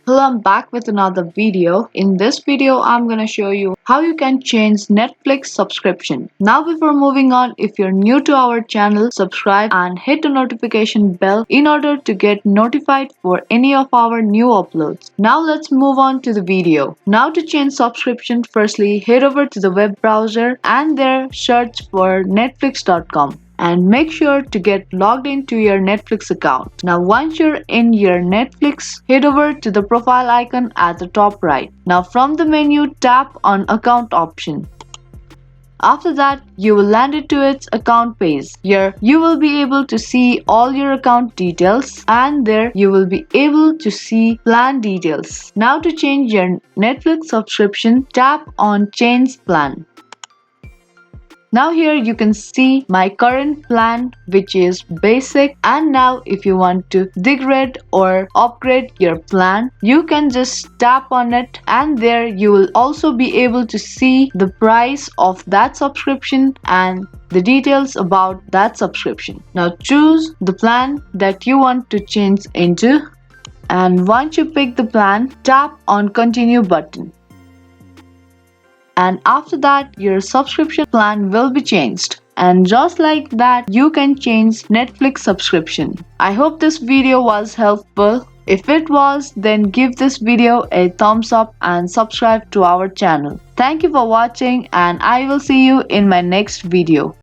Hello, I'm back with another video. In this video, I'm gonna show you how you can change Netflix subscription. Now before moving on, if you're new to our channel, subscribe and hit the notification bell in order to get notified for any of our new uploads. Now let's move on to the video. Now to change subscription, firstly head over to the web browser and there search for netflix.com. And make sure to get logged into your Netflix account. Now once you're in your Netflix, head over to the profile icon at the top right. Now from the menu, tap on account option. After that, you will land it to its account page. Here, you will be able to see all your account details and there you will be able to see plan details. Now to change your Netflix subscription, tap on change plan. Now here you can see my current plan, which is basic, and now if you want to degrade or upgrade your plan, you can just tap on it and there you will also be able to see the price of that subscription and the details about that subscription. Now choose the plan that you want to change into, and once you pick the plan, tap on continue button. And after that your subscription plan will be changed. And just like that, you can change Netflix subscription. I hope this video was helpful. If it was, then give this video a thumbs up and subscribe to our channel. Thank you for watching and I will see you in my next video.